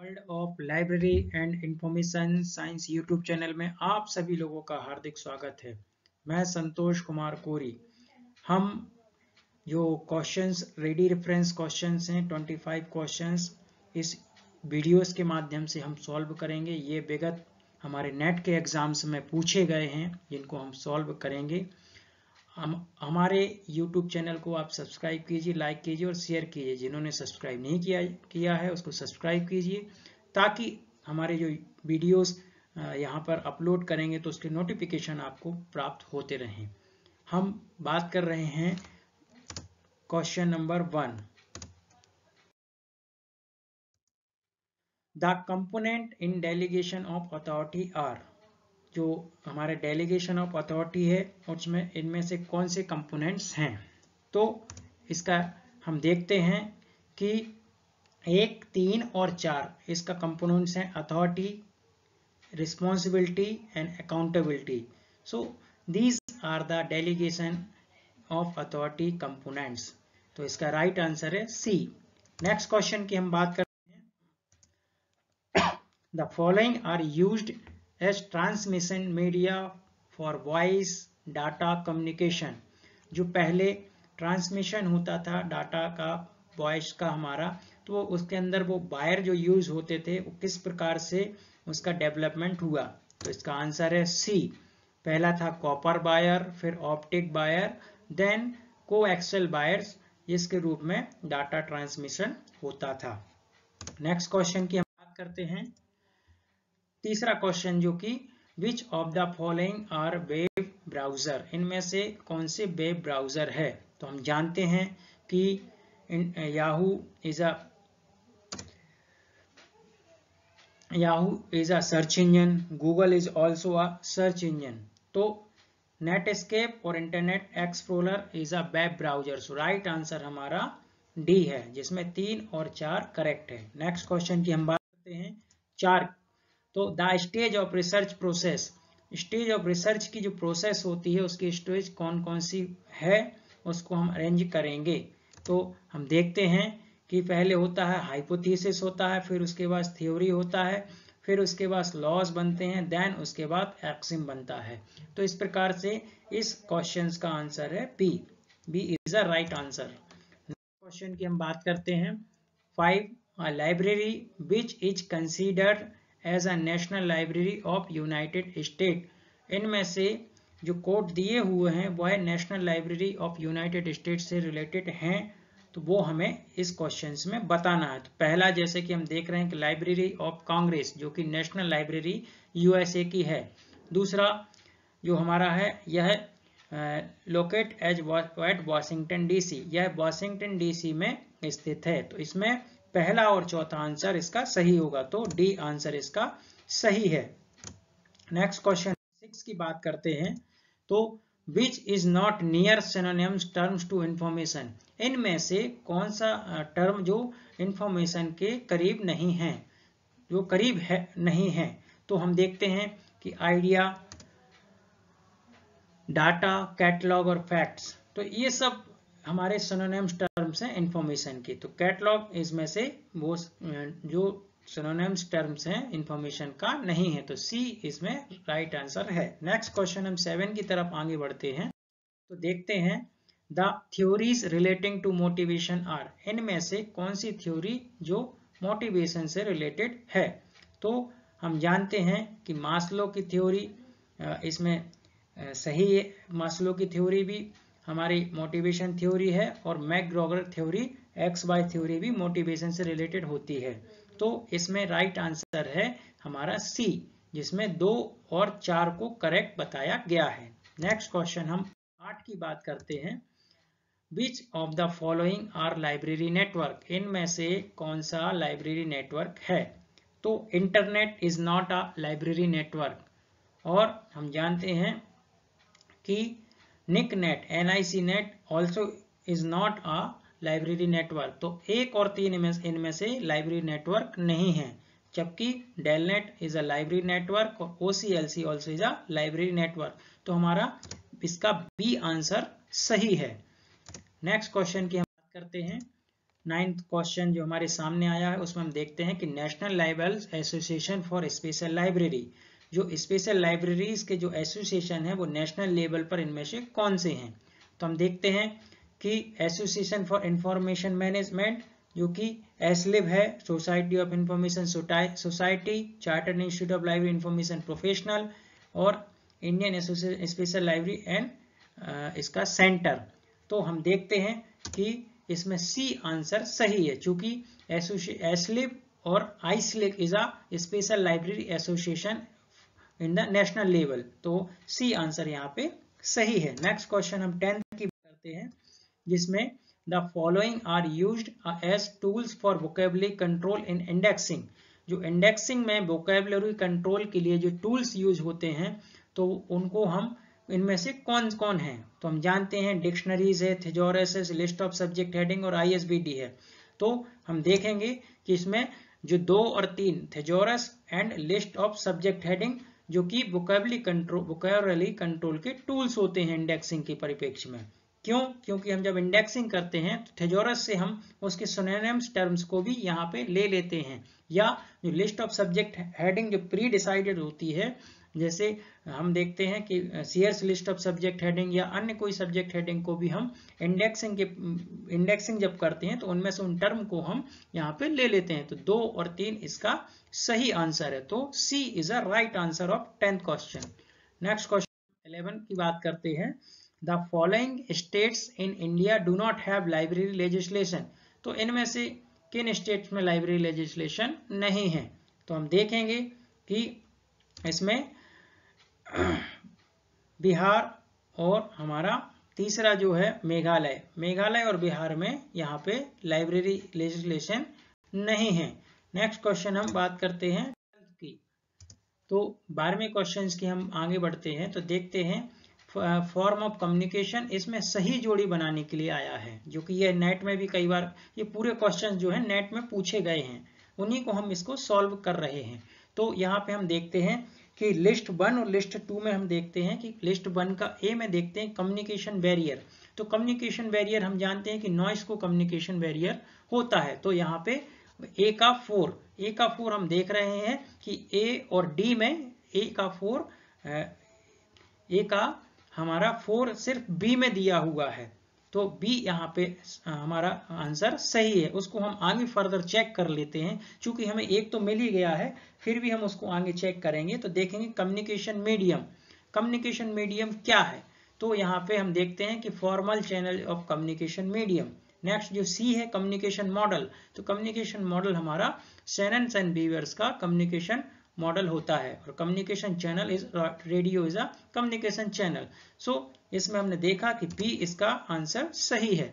World of library and information science YouTube channel में आप सभी लोगों का हार्दिक स्वागत है। मैं संतोष कुमार कोरी। हम जो क्वेश्चंस रेडी रेफरेंस क्वेश्चंस हैं 25 क्वेश्चंस इस वीडियोस के माध्यम से हम सॉल्व करेंगे। ये विगत हमारे नेट के एग्जाम्स में पूछे गए हैं जिनको हम सॉल्व करेंगे। हमारे YouTube चैनल को आप सब्सक्राइब कीजिए, लाइक कीजिए और शेयर कीजिए। जिन्होंने सब्सक्राइब नहीं किया है उसको सब्सक्राइब कीजिए ताकि हमारे जो वीडियोस यहाँ पर अपलोड करेंगे तो उसके नोटिफिकेशन आपको प्राप्त होते रहें। हम बात कर रहे हैं question number 1। The component in delegation of authority are. जो हमारे डेलीगेशन ऑफ अथॉरिटी है उसमें इनमें से कौन से कंपोनेंट्स हैं, तो इसका हम देखते हैं कि 1, 3 और 4 इसका कंपोनेंट्स हैं authority, responsibility and accountability. So these are the delegation of authority components. तो इसका राइट आंसर है सी। नेक्स्ट क्वेश्चन की हम बात करते हैं। The following are used as transmission media for voice data communication। जो पहले ट्रांसमिशन होता था डाटा का, वॉइस का हमारा, तो उसके अंदर वो वायर जो यूज होते थे वो किस प्रकार से उसका डेवलपमेंट हुआ। तो इसका आंसर है सी। पहला था कॉपर वायर, फिर optic wire, then coaxial wires, इसके रूप में डाटा ट्रांसमिशन होता था। नेक्स्ट क्वेश्चन की हम बात करते हैं। तीसरा क्वेश्चन जो कि which of the following are web browser. इनमें से कौन से वेब ब्राउजर है। तो हम जानते हैं कि Yahoo is a search engine, Google is also a search engine. तो नेटस्केप और internet explorer is a web browser. So right answer हमारा डी है, जिसमें 3 और 4 करेक्ट है। नेक्स्ट क्वेश्चन की हम बात करते हैं 4। तो the stage of research process. Stage of research की जो प्रोसेस होती है उसकी स्टेज कौन कौन सी है उसको हम अरेंज करेंगे। तो हम देखते हैं कि पहले होता है हाइपोथेसिस होता है, फिर उसके बाद थ्योरी होता है, फिर उसके बाद लॉज बनते हैं, देन उसके बाद एक्सिम बनता है। तो इस प्रकार से इस क्वेश्चन का आंसर है B. B is a right answer. Question की हम बात करते हैं 5। A library which is considered as a national library of United State. इनमें से जो कोड दिए हुए हैं वह national library of United State से रिलेटेड हैं, तो वो हमें इस क्वेश्चंस में बताना है। तो पहला जैसे कि हम देख रहे हैं कि लाइब्रेरी ऑफ कांग्रेस जो कि नेशनल लाइब्रेरी यूएसए की है। दूसरा जो हमारा है यह लोकेट एट वाशिंगटन डीसी, यह वाशिंगटन डीसी में स्थित है। तो इसमें पहला और चौथा आंसर इसका सही होगा, तो डी आंसर इसका सही है। नेक्स्ट क्वेश्चन 6 की बात करते हैं। तो which is not near synonyms terms to information. इनमें से कौन सा टर्म जो इंफॉर्मेशन के करीब नहीं है, जो करीब है नहीं है। तो हम देखते हैं कि आइडिया, डाटा, कैटलॉग और फैक्ट्स, तो ये सब हमारे सिनोनिम्स टर्म्स हैं इंफॉर्मेशन की। तो कैटलॉग इसमें से वो जो सिनोनिम्स टर्म्स हैं इंफॉर्मेशन का नहीं है, तो सी इसमें राइट आंसर है। नेक्स्ट क्वेश्चन हम 7 की तरफ आगे बढ़ते हैं। तो देखते हैं the theories relating to motivation are. इनमें से कौन सी थ्योरी जो मोटिवेशन से रिलेटेड है। तो हम जानते हैं कि मास्लो की थ्योरी इसमें सही है। मास्लो की थ्योरी भी हमारी मोटिवेशन थ्योरी है और मैकग्रॉगर थ्योरी, एक्स वाई थ्योरी भी मोटिवेशन से रिलेटेड होती है। तो इसमें राइट आंसर है हमारा सी, जिसमें 2 और 4 को करेक्ट बताया गया है। नेक्स्ट क्वेश्चन हम 8 की बात करते हैं। Which of the following are library network. इनमें से कौन सा लाइब्रेरी नेटवर्क है। तो internet is not a library network, और हम जानते हैं कि NICNET, NIC net also is not a library network. तो 1 और 3 इनमें से लाइब्रेरी नेटवर्क नहीं है, जबकि DELNET is a library network और OCLC also is a library network. तो हमारा इसका बी आंसर सही है। नेक्स्ट क्वेश्चन की हम बात करते हैं 9th क्वेश्चन जो हमारे सामने आया है उसमें हम देखते हैं कि national library association for special library, जो स्पेशल लाइब्रेरीज के जो एसोसिएशन है वो नेशनल लेवल पर इनमें से कौन से हैं। तो हम देखते हैं कि एसोसिएशन फॉर इंफॉर्मेशन मैनेजमेंट जो कि एसलिब है, society of information society, chartered institute of library information professional और Indian association special library and इसका सेंटर। तो हम देखते हैं कि इसमें सी आंसर सही है, चूंकि एसलिब और IASLIC is a special library association in the national level, तो सी आंसर यहाँ पे सही है। नेक्स्ट क्वेश्चन हम 10th की बात करते हैं, जिसमें the following are used as tools for vocabulary control in indexing. जो इंडेक्सिंग में वोकेबुलरी कंट्रोल के लिए जो टूल्स यूज होते हैं तो उनको हम इनमें से कौन कौन है, तो हम जानते हैं डिक्शनरीज है, थिजोरस है, लिस्ट ऑफ सब्जेक्ट हेडिंग और आईएसबीडी है। तो हम देखेंगे कि इसमें जो 2 और 3 thesaurus and list of subject heading जो कि वोकैबुलरी कंट्रोल के टूल्स होते हैं इंडेक्सिंग के परिप्रेक्ष्य में। क्यों? क्योंकि हम जब इंडेक्सिंग करते हैं तो थिजोरस से हम उसके सिनोनिम्स टर्म्स को भी यहाँ पे ले लेते हैं, या जो लिस्ट ऑफ सब्जेक्ट हेडिंग जो प्री डिसाइडेड होती है, जैसे हम देखते हैं कि Sears list of subject heading या अन्य कोई सब्जेक्ट हेडिंग को भी हम इंडेक्सिंग जब करते हैं तो उनमें से उन टर्म को हम यहाँ पे ले लेते हैं। तो 2 और 3 इसका सही आंसर है, तो C is a right answer of 10th question. Next question 11 की बात करते हैं। The following states in India do not have library legislation. तो इनमें से किन स्टेट्स में लाइब्रेरी लेजिस्लेशन नहीं है, तो हम देखेंगे कि इसमें बिहार और हमारा तीसरा जो है मेघालय और बिहार में यहाँ पे लाइब्रेरी लेजिस्लेशन नहीं है। नेक्स्ट क्वेश्चन हम बात करते हैं की, तो 12वें क्वेश्चन की हम आगे बढ़ते हैं तो देखते हैं फॉर्म ऑफ कम्युनिकेशन, इसमें सही जोड़ी बनाने के लिए आया है, जो कि ये नेट में भी कई बार ये पूरे क्वेश्चन जो है नेट में पूछे गए हैं, उन्हीं को हम इसको सॉल्व कर रहे हैं। तो यहाँ पे हम देखते हैं कि लिस्ट 1 और लिस्ट 2 में हम देखते हैं कि लिस्ट 1 का ए में देखते हैं कम्युनिकेशन बैरियर। तो कम्युनिकेशन बैरियर हम जानते हैं कि नॉइस को कम्युनिकेशन बैरियर होता है। तो यहाँ पे ए का 4 हम देख रहे हैं कि ए और डी में ए का हमारा 4 सिर्फ बी में दिया हुआ है, तो बी यहाँ पे हमारा आंसर सही है। उसको हम आगे फर्दर चेक कर लेते हैं, चूंकि हमें एक तो मिल ही गया है, फिर भी हम उसको आगे चेक करेंगे। तो देखेंगे कम्युनिकेशन मीडियम क्या है, तो यहाँ पे हम देखते हैं कि formal channel of communication medium. Next जो सी है कम्युनिकेशन मॉडल, तो कम्युनिकेशन मॉडल हमारा शैनन एंड बीवर्स का कम्युनिकेशन मॉडल होता है, और communication channel is radio is a communication channel. So इसमें हमने देखा कि बी इसका आंसर सही है।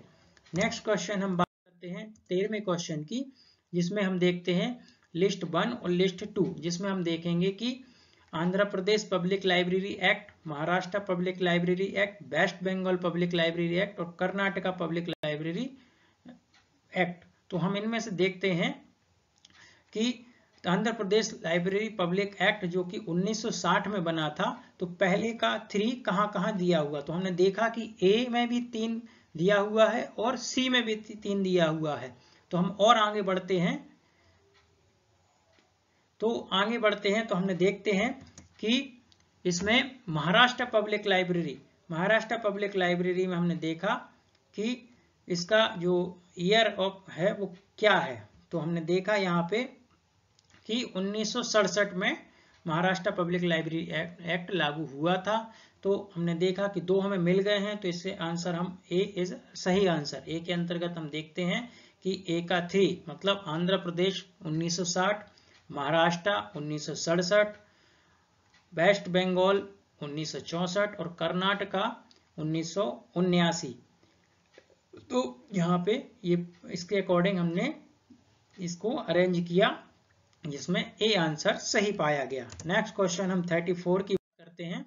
नेक्स्ट क्वेश्चन हम बात करते हैं 13वें क्वेश्चन की, जिसमें हम देखते हैं लिस्ट 1 और लिस्ट 2, जिसमें हम देखेंगे कि Andhra Pradesh public library act, Maharashtra public library act, west Bengal public library act और कर्नाटका पब्लिक लाइब्रेरी एक्ट। तो हम इनमें से देखते हैं कि आंध्र प्रदेश लाइब्रेरी पब्लिक एक्ट जो कि 1960 में बना था, तो पहले का 3 कहाँ दिया हुआ, तो हमने देखा कि ए में भी 3 दिया हुआ है और सी में भी 3 दिया हुआ है। तो हम और आगे बढ़ते हैं, तो हमने देखते हैं कि इसमें महाराष्ट्र पब्लिक लाइब्रेरी में हमने देखा कि इसका जो ईयर ऑफ है वो क्या है, तो हमने देखा यहाँ पे कि 1967 में महाराष्ट्र पब्लिक लाइब्रेरी एक्ट लागू हुआ था। तो हमने देखा कि 2 हमें मिल गए हैं, तो इससे आंसर हम ए इज सही आंसर। ए के अंतर्गत हम देखते हैं कि ए का 3 मतलब आंध्र प्रदेश 1960, महाराष्ट्र 1967, वेस्ट बंगाल 1964 और कर्नाटका 1979। तो यहाँ पे ये इसके अकॉर्डिंग हमने इसको अरेंज किया, जिसमें ए आंसर सही पाया गया। नेक्स्ट क्वेश्चन हम 34 की बात करते हैं,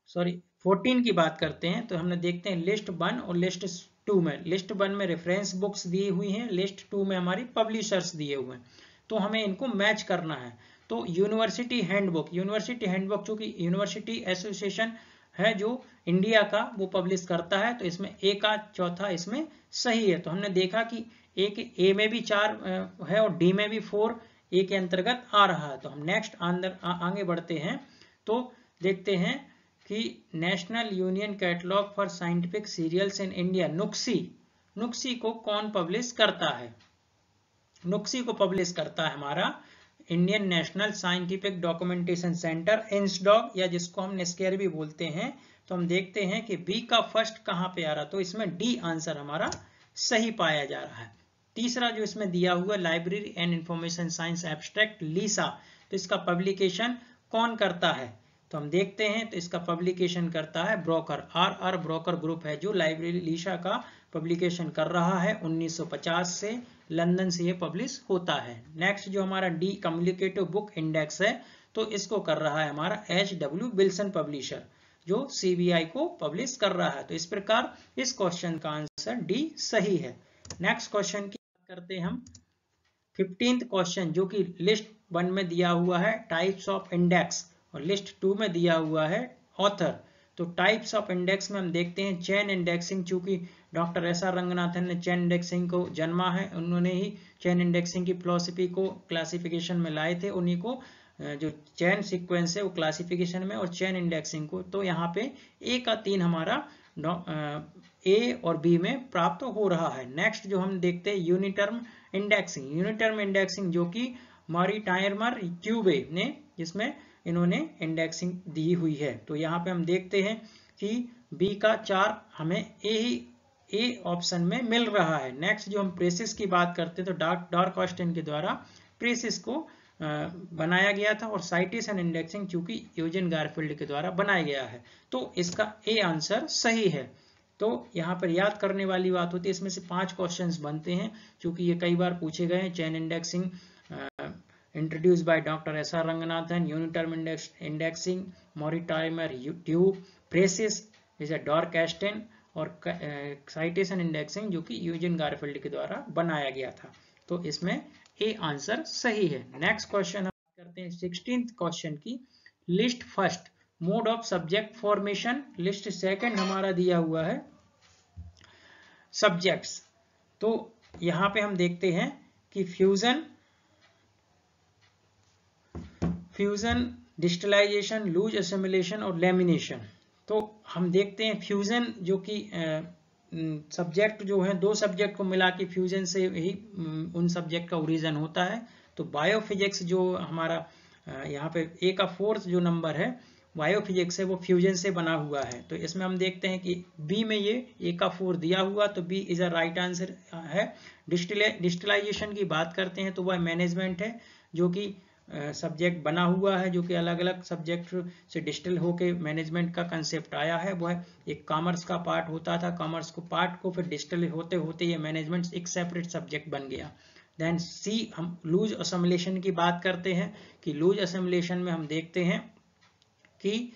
14 की बात करते हैं। तो हमने देखते हैं लिस्ट 1 और लिस्ट 2 में, लिस्ट 1 में रेफरेंस बुक्स दी हुई हैं, लिस्ट 2 में हमारी पब्लिशर्स दिए हुए हैं, तो हमें इनको मैच करना है। तो यूनिवर्सिटी हैंडबुक चूंकि यूनिवर्सिटी एसोसिएशन है जो इंडिया का वो पब्लिश करता है, तो इसमें ए का चौथा इसमें सही है। तो हमने देखा कि ए में भी 4 है और डी में भी 4 ए के अंतर्गत आ रहा है। तो हम नेक्स्ट आगे बढ़ते हैं, तो देखते हैं कि national union catalogue for scientific serials in India, NUCSSI को कौन पब्लिश करता है? नुक्सी को पब्लिश करता है हमारा Indian national scientific documentation centre, INSDOC, या जिसको हम नेस्केयर भी बोलते हैं। तो हम देखते हैं कि बी का फर्स्ट कहां पे आ रहा, तो इसमें डी आंसर हमारा सही पाया जा रहा है। तीसरा जो इसमें दिया हुआ library and information science abstract LISA, तो इसका पब्लिकेशन कौन करता है? तो हम देखते हैं, तो इसका पब्लिकेशन करता है ब्रोकर, आर ब्रोकर ग्रुप है जो लाइब्रेरी लीसा का पब्लिकेशन कर रहा है। 1950 से लंदन से ये पब्लिश होता है। नेक्स्ट जो हमारा डी कम्युनिकेटिव बुक इंडेक्स है, तो इसको कर रहा है हमारा HW विल्सन पब्लिशर, जो CBI को पब्लिश कर रहा है। तो इस प्रकार इस क्वेश्चन का आंसर डी सही है। नेक्स्ट क्वेश्चन की बात करते हैं हम 15th क्वेश्चन, जो कि लिस्ट 1 में दिया हुआ है टाइप्स ऑफ इंडेक्स और लिस्ट 2 में दिया हुआ है ऑथर। तो टाइप्स ऑफ इंडेक्स में हम देखते हैं चेन इंडेक्सिंग, चूंकि डॉक्टर SR रंगनाथन ने चेन इंडेक्सिंग को जन्मा है, उन्होंने ही चेन इंडेक्सिंग की फिलॉसफी को क्लासिफिकेशन में लाए थे, उन्हीं को जो चेन सीक्वेंस है वो क्लासिफिकेशन में और चेन इंडेक्सिंग को। तो यहाँ पे ए का 3 हमारा ए और बी में प्राप्त हो रहा है। नेक्स्ट जो हम देखते हैं यूनिटर्म इंडेक्सिंग, जो कि मॉरिटायमर क्यूबे ने जिसमें इन्होंने इंडेक्सिंग दी हुई है। तो यहाँ पे हम देखते हैं कि बी का 4 हमें ए ऑप्शन में मिल रहा है। नेक्स्ट जो हम प्रेसिस की बात करते हैं, तो डॉर्कॉस्टन के द्वारा प्रेसिस को बनाया गया था और साइटेशन इंडेक्सिंग चूंकि यूजिन गारफील्ड के द्वारा बनाया गया है। तो इसका ए आंसर सही है। तो यहाँ पर याद करने वाली बात होती है, इसमें से 5 क्वेश्चंस बनते हैं, क्योंकि ये कई बार पूछे गए हैं। Chain indexing introduced by doctor SR Ranganathan, uniterm indexing Mortimer Taube, PRECIS is Derek Austin, और साइटेशन इंडेक्सिंग जो कि यूजिन गारफील्ड के द्वारा बनाया गया था। तो इसमें ए आंसर सही है। नेक्स्ट क्वेश्चन हम करते हैं 16th क्वेश्चन की, list first mode of subject formation, list second हमारा दिया हुआ है सब्जेक्ट्स। तो यहां पे हम देखते हैं कि फ्यूजन, डिस्टिलाइजेशन, लूज असिमिलेशन और लेमिनेशन। तो हम देखते हैं फ्यूजन जो कि सब्जेक्ट जो है 2 सब्जेक्ट को मिला के फ्यूजन से ही उन सब्जेक्ट का ओरिजिन होता है। तो बायोफिजिक्स जो हमारा यहाँ पे ए का 4th जो नंबर है बायोफिजिक्स है, वो फ्यूजन से बना हुआ है। तो इसमें हम देखते हैं कि बी में ये ए का 4 दिया हुआ, तो B is a right answer है। डिस्टिलाइजेशन की बात करते हैं तो वह मैनेजमेंट है, जो कि सब्जेक्ट बना हुआ है, जो कि अलग अलग सब्जेक्ट से डिस्टिल होके मैनेजमेंट का कंसेप्ट आया है। वह एक कॉमर्स का पार्ट होता था, कॉमर्स को पार्ट को फिर डिस्टिल होते होते ये मैनेजमेंट एक सेपरेट सब्जेक्ट बन गया। देन सी हम लूज असिमिलेशन की बात करते हैं कि लूज असिमिलेशन में हम देखते हैं कि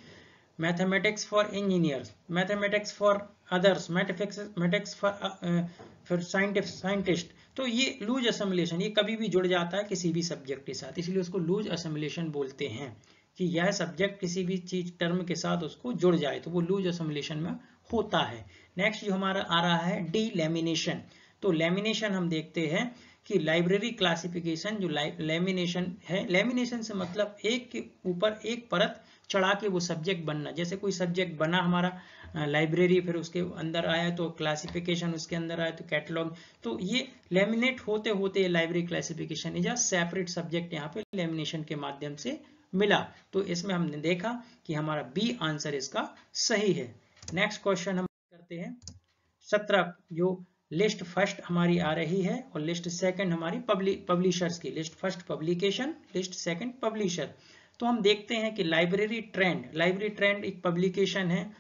mathematics for engineers, mathematics for others, mathematics for scientist. तो ये लूज असिमिलेशन ये कभी भी जुड़ जाता है किसी भी सब्जेक्ट के साथ, इसलिए उसको लूज असिमिलेशन बोलते हैं कि यह सब्जेक्ट किसी भी चीज टर्म के साथ उसको जुड़ जाए, तो वो लूज असिमिलेशन में होता है। नेक्स्ट जो हमारा आ रहा है डी लेमिनेशन। तो लेमिनेशन हम देखते हैं कि लाइब्रेरी क्लासिफिकेशन जो लेमिनेशन है, लेमिनेशन से मतलब एक के ऊपर एक परत चढ़ा के वो सब्जेक्ट बनना। जैसे कोई सब्जेक्ट बना हमारा लाइब्रेरी, फिर उसके अंदर आया तो क्लासिफिकेशन, उसके अंदर आया तो कैटलॉग, तो ये लेमिनेट होते होते library classification is a separate subject यहाँ पे लेमिनेशन के माध्यम से मिला। तो इसमें हमने देखा कि हमारा बी आंसर इसका सही है। नेक्स्ट क्वेश्चन हम करते हैं 17, जो लिस्ट फर्स्ट हमारी आ रही है और लिस्ट सेकंड हमारी पब्लिशर्स की, list first publication, list second publisher. तो हम देखते हैं कि लाइब्रेरी ट्रेंड एक पब्लिकेशन है,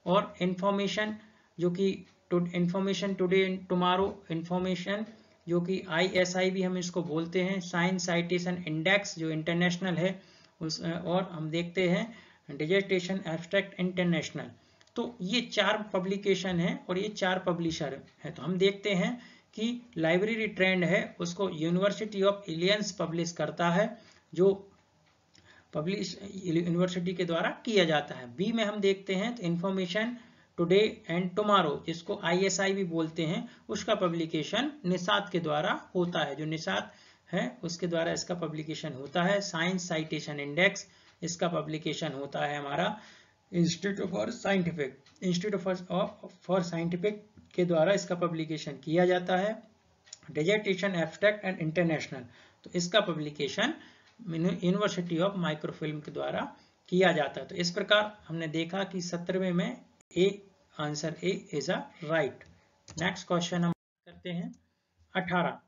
और इंफॉर्मेशन जो कि information today and tomorrow information जो कि ISI भी हम इसको बोलते हैं, साइंस साइटेशन इंडेक्स जो इंटरनेशनल है उस, और हम देखते हैं डिजिटेशन एब्स्ट्रैक्ट इंटरनेशनल। तो ये 4 पब्लिकेशन है और ये 4 पब्लिशर है। तो हम देखते हैं कि लाइब्रेरी ट्रेंड है उसको यूनिवर्सिटी ऑफ इलियंस पब्लिश करता है, जो पब्लिश यूनिवर्सिटी के द्वारा किया जाता है। बी में हम देखते हैं तो इंफॉर्मेशन टुडे एंड टुमारो, जिसको ISI भी बोलते हैं, उसका पब्लिकेशन निसात के द्वारा होता है। जो निसात है उसके द्वारा इसका पब्लिकेशन होता है। साइंस साइटेशन इंडेक्स, इसका पब्लिकेशन होता है हमारा इंस्टीट्यूट फॉर साइंटिफिक के द्वारा इसका पब्लिकेशन किया जाता है। डिसर्टेशन एब्स्ट्रैक्ट एंड इंटरनेशनल, तो इसका पब्लिकेशन यूनिवर्सिटी ऑफ माइक्रोफिल्म के द्वारा किया जाता है। तो इस प्रकार हमने देखा कि 17वें में A, answer A is a right. Next question हम करते हैं 18,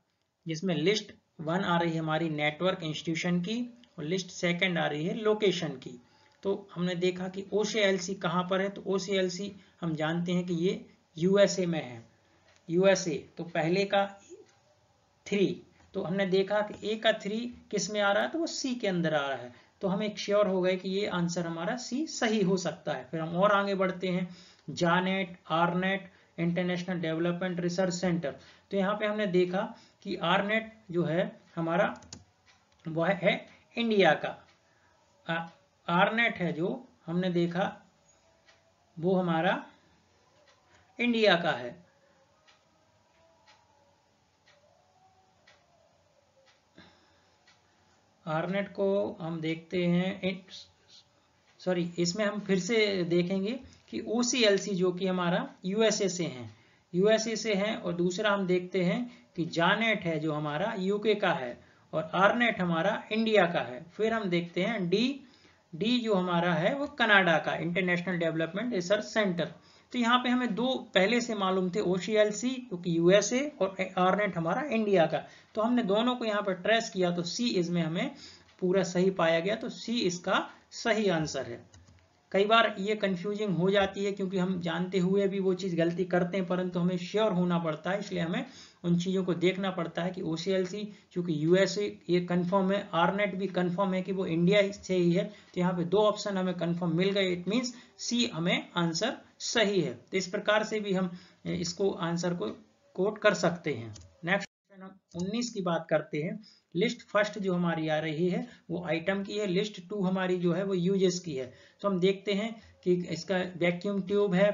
जिसमें लिस्ट 1 आ रही है हमारी नेटवर्क इंस्टीट्यूशन की और लिस्ट 2 आ रही है लोकेशन की। तो हमने देखा कि OCLC कहाँ पर है, तो OCLC हम जानते हैं कि ये USA में है। USA, तो पहले का 3, तो हमने देखा कि ए का 3 किस में आ रहा है, तो वो C के अंदर आ रहा है। तो हम एक श्योर हो गए कि ये आंसर हमारा C सही हो सकता है। फिर हम और आगे बढ़ते हैं, जानेट, आरनेट, इंटरनेशनल डेवलपमेंट रिसर्च सेंटर। तो यहाँ पे हमने देखा कि आरनेट जो है हमारा वह है इंडिया का। आरनेट है जो हमने देखा वो हमारा इंडिया का है। आरनेट को हम देखते हैं, सॉरी इसमें हम फिर से देखेंगे कि OCLC जो कि हमारा USA से है, USA से है। और दूसरा हम देखते हैं कि जानेट है जो हमारा UK का है और आरनेट हमारा इंडिया का है। फिर हम देखते हैं डी जो हमारा है वो कनाडा का, इंटरनेशनल डेवलपमेंट रिसर्च सेंटर। तो यहाँ पे हमें दो पहले से मालूम थे, OCLC क्योंकि USA और आरनेट हमारा इंडिया का। तो हमने दोनों को यहाँ पर ट्रेस किया तो C इसमें हमें पूरा सही पाया गया, तो C इसका सही आंसर है। कई बार ये कंफ्यूजिंग हो जाती है क्योंकि हम जानते हुए भी वो चीज़ गलती करते हैं, परंतु हमें श्योर होना पड़ता है, इसलिए हमें उन चीज़ों को देखना पड़ता है कि OCLC चूंकि USA ये कंफर्म है, आरनेट भी कंफर्म है कि वो इंडिया से ही है। तो यहाँ पे 2 ऑप्शन हमें कंफर्म मिल गए, इट मीन्स C हमें आंसर सही है। तो इस प्रकार से भी हम इसको आंसर को कोट कर सकते हैं। नेक्स्ट क्वेश्चन हम 19 की बात करते हैं। लिस्ट फर्स्ट जो हमारी आ रही है वो आइटम की है, लिस्ट 2 हमारी जो है वो यूजेस की है। तो हम देखते हैं कि इसका वैक्यूम ट्यूब है,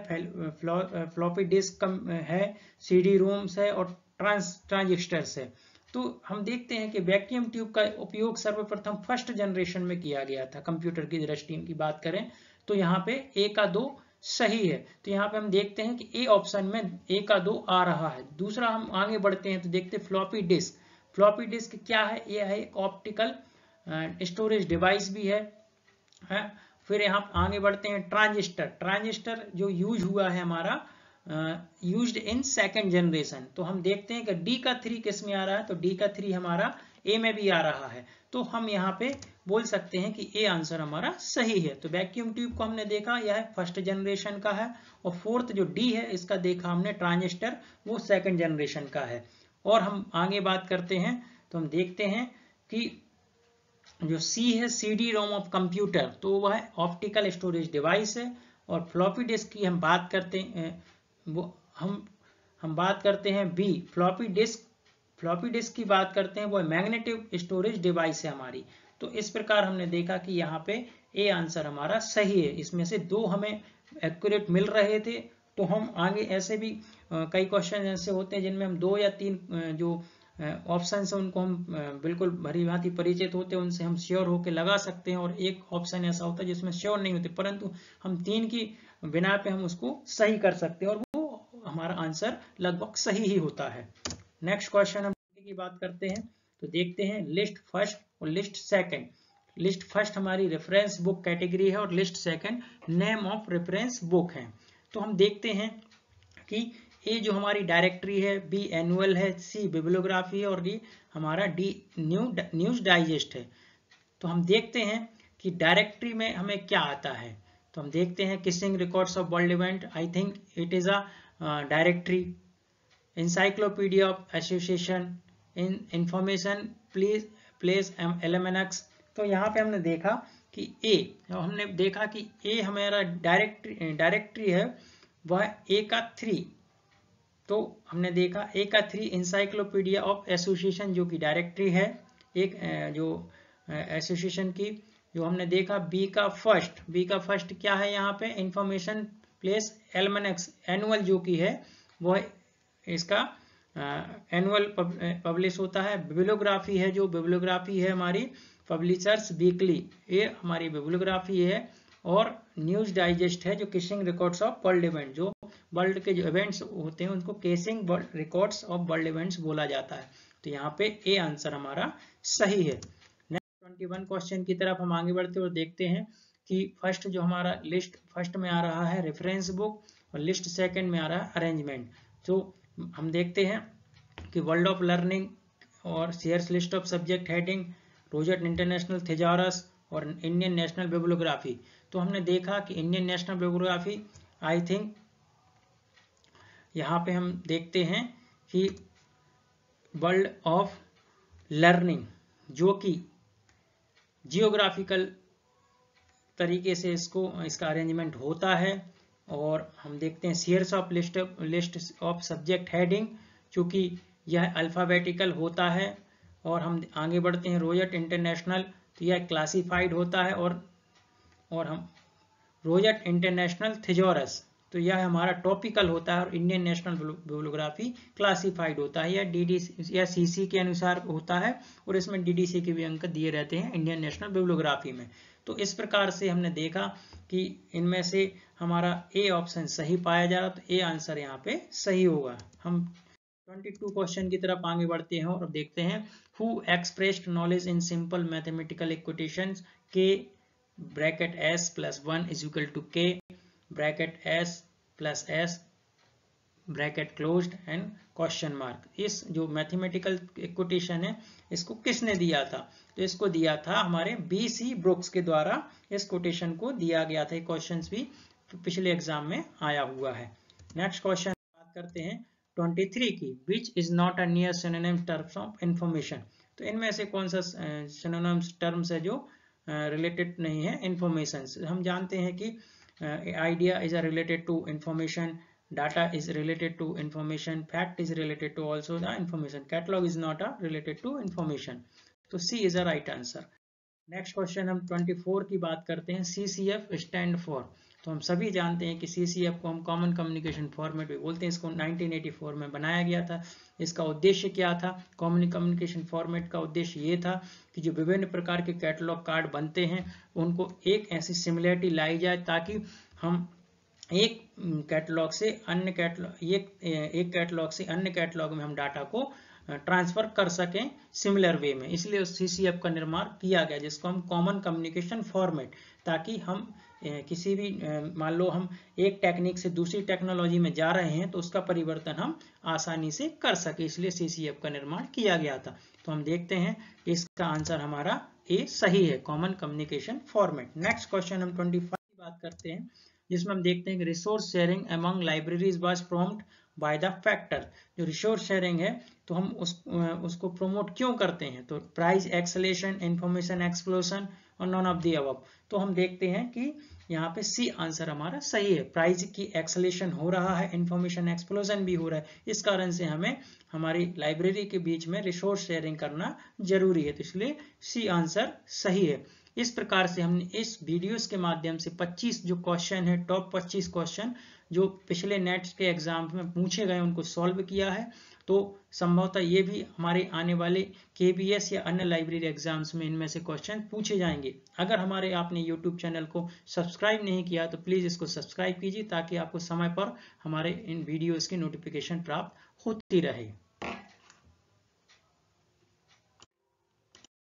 फ्लॉपी डिस्क है, CD रोम्स है और ट्रांजिस्टर्स है। तो हम देखते हैं कि वैक्यूम ट्यूब का उपयोग सर्वप्रथम फर्स्ट जनरेशन में किया गया था। कंप्यूटर की दृष्टि की बात करें तो यहाँ पे A का 2 सही है। तो यहाँ पे हम देखते हैं कि A ऑप्शन में A का 2 आ रहा है। दूसरा हम आगे बढ़ते हैं तो देखते हैं फ्लॉपी डिस्क। फ्लॉपी डिस्क क्या है, ये है एक ऑप्टिकल स्टोरेज डिवाइस भी है। फिर यहाँ आगे बढ़ते हैं ट्रांजिस्टर। ट्रांजिस्टर जो यूज हुआ है हमारा यूज्ड इन 2nd जनरेशन। तो हम देखते हैं कि D का 3 किस में आ रहा है, तो D का 3 हमारा A में भी आ रहा है। तो हम यहाँ पे बोल सकते हैं कि A आंसर हमारा सही है। तो वैक्यूम ट्यूब को हमने देखा, यह फर्स्ट जनरेशन का है। और फोर्थ जो D है इसका देखा हमने ट्रांजिस्टर, वो 2nd जनरेशन का है। और हम आगे बात करते हैं तो हम देखते हैं कि जो C है CD रोम ऑफ कंप्यूटर, तो वह ऑप्टिकल स्टोरेज डिवाइस है। और फ्लॉपी डिस्क की हम बात करते हैं, वो हम बात करते हैं B floppy disk. Floppy disk की बात करते हैं, वो मैग्नेटिक स्टोरेज डिवाइस है हमारी। तो इस प्रकार हमने देखा कि यहाँ पे A आंसर हमारा सही है। इसमें से 2 हमें एक्यूरेट मिल रहे थे। तो हम आगे ऐसे भी कई क्वेश्चन ऐसे होते हैं जिनमें हम 2 या 3 जो ऑप्शन है उनको हम बिल्कुल भली भांति परिचित होते हैं, उनसे हम श्योर होकर लगा सकते हैं। और एक ऑप्शन ऐसा होता है जिसमें श्योर नहीं होते, परंतु हम 3 की बिना पे हम उसको सही कर सकते हैं और वो हमारा आंसर लगभग सही ही होता है। नेक्स्ट क्वेश्चन हम की बात करते हैं तो देखते हैं लिस्ट फर्स्ट और लिस्ट सेकंड। लिस्ट फर्स्ट हमारी रेफरेंस बुक कैटेगरी है और list second name of reference book है। तो हम देखते हैं कि ए जो हमारी डायरेक्टरी है, B एनुअल है, C बिब्लियोग्राफी है और D हमारा D न्यूज डाइजेस्ट है। तो हम देखते हैं कि डायरेक्टरी में हमें क्या आता है। तो हम देखते हैं Keesing's records of world event, I think it is a directory. Encyclopedia of association, information please almanac. तो यहाँ पे हमने देखा कि A, हमने देखा कि A हमारा डायरेक्टरी है वह A का 3। तो हमने देखा A का 3 इंसाइक्लोपीडिया ऑफ एसोसिएशन जो कि डायरेक्टरी है एक जो एसोसिएशन की। जो हमने देखा बी का फर्स्ट क्या है यहाँ पे, इंफॉर्मेशन प्लेस एल्मनेक्स एनुअल जो की है वो इसका एनुअल पब्लिश होता है। बिब्लियोग्राफी है, जो बिब्लियोग्राफी है हमारी पब्लिशर्स वीकली, ये हमारी बिब्लियोग्राफी है। और न्यूज डाइजेस्ट है जो casing records of world event, जो वर्ल्ड के जो इवेंट्स होते हैं उनको casing records of world events बोला जाता है। तो यहाँ पे ए आंसर हमारा सही है। नेक्स्ट 21 क्वेश्चन की तरफ हम आगे बढ़ते और देखते हैं कि फर्स्ट जो हमारा लिस्ट फर्स्ट में आ रहा है रेफरेंस बुक और लिस्ट सेकंड में आ रहा है अरेंजमेंट। तो हम देखते हैं कि वर्ल्ड ऑफ लर्निंग और Sears list of subject heading, रोजर्ट इंटरनेशनल थिजॉरस और इंडियन नेशनल बिब्लियोग्राफी। तो हमने देखा कि Indian national bibliography I think यहाँ पे हम देखते हैं कि वर्ल्ड ऑफ लर्निंग जो कि जियोग्राफिकल तरीके से इसका अरेंजमेंट होता है। और हम देखते हैं shares of list of subject heading, चूंकि यह अल्फाबेटिकल होता है। और हम आगे बढ़ते हैं रोजर्ट इंटरनेशनल, तो यह क्लासिफाइड होता है। और हम रोजर्ट इंटरनेशनल थिजॉरस, तो यह हमारा टॉपिकल होता है। और इंडियन नेशनल बिब्लियोग्राफी क्लासिफाइड होता है, यह डीडीसी या सीसी के अनुसार होता है। और इसमें डीडीसी के भी अंक दिए रहते हैं इंडियन नेशनल बिब्लियोग्राफी में। तो इस प्रकार से हमने देखा कि इनमें से हमारा ए ऑप्शन सही पाया जा रहा, तो ए आंसर यहाँ पे सही होगा। हम 22 क्वेश्चन की तरफ आगे बढ़ते हैं और देखते हैं who expressed knowledge in simple mathematical equations के bracket s plus 1 is equal to k bracket s plus s bracket closed and question mark. इस जो मैथमेटिकल इक्वेशन है इसको किसने दिया था, तो इसको दिया था हमारे BC ब्रुक्स के द्वारा। इस कोटेशन को दिया गया था। क्वेश्चन भी पिछले एग्जाम में आया हुआ है। नेक्स्ट क्वेश्चन बात करते हैं 23 की, विच is not a near synonym terms of information. तो इनमें से कौन सा सिनोनिम्स टर्म्स है जो रिलेटेड नहीं है इंफॉर्मेशन। हम जानते हैं कि idea is related to information, data is related to information, fact is related to also the information, catalog is not a related to information। तो C is a right answer। Next question हम 24 की बात करते हैं, CCF stand for. तो हम सभी जानते हैं कि CCF को हम कॉमन कम्युनिकेशन फॉर्मेट भी बोलते हैं। इसको 1984 में बनाया गया था। इसका उद्देश्य क्या था, कॉमन कम्युनिकेशन फॉर्मेट का उद्देश्य ये था कि जो विभिन्न प्रकार के कैटलॉग कार्ड बनते हैं उनको एक ऐसी सिमिलरिटी लाई जाए ताकि हम एक कैटलॉग से अन्य कैटलॉग में हम डाटा को ट्रांसफर कर सकें सिमिलर वे में। इसलिए उस CCF का निर्माण किया गया जिसको हम कॉमन कम्युनिकेशन फॉर्मेट, ताकि हम किसी भी मान लो हम एक टेक्निक से दूसरी टेक्नोलॉजी में जा रहे हैं तो उसका परिवर्तन हम आसानी से कर सके, इसलिए CCF का निर्माण किया गया था। तो हम देखते हैं कि इसका आंसर हमारा ए सही है, common communication format. Next question हम 25 की बात करते हैं जिसमें हम देखते हैं कि resource sharing among libraries was prompt by the factor. जो रिसोर्स शेयरिंग है तो हम उसको प्रमोट क्यों करते हैं, तो प्राइस एक्सेलेशन, इंफॉर्मेशन एक्सप्लोजन और नॉन ऑफ द अबव। तो हम देखते हैं कि यहाँ पे सी आंसर हमारा सही है। प्राइस की एक्सेलेशन हो रहा है, इंफॉर्मेशन एक्सप्लोजन भी हो रहा है, इस कारण से हमें हमारी लाइब्रेरी के बीच में रिसोर्स शेयरिंग करना जरूरी है। तो इसलिए सी आंसर सही है। इस प्रकार से हमने इस वीडियोस के माध्यम से 25 जो क्वेश्चन है, टॉप 25 क्वेश्चन जो पिछले नेट्स के एग्जाम में पूछे गए उनको सॉल्व किया है। तो संभवतः ये भी हमारे आने वाले KBS या अन्य लाइब्रेरी एग्जाम्स में इनमें से क्वेश्चन पूछे जाएंगे। अगर हमारे आपने YouTube चैनल को सब्सक्राइब नहीं किया तो प्लीज इसको सब्सक्राइब कीजिए ताकि आपको समय पर हमारे इन वीडियोस की नोटिफिकेशन प्राप्त होती रहे।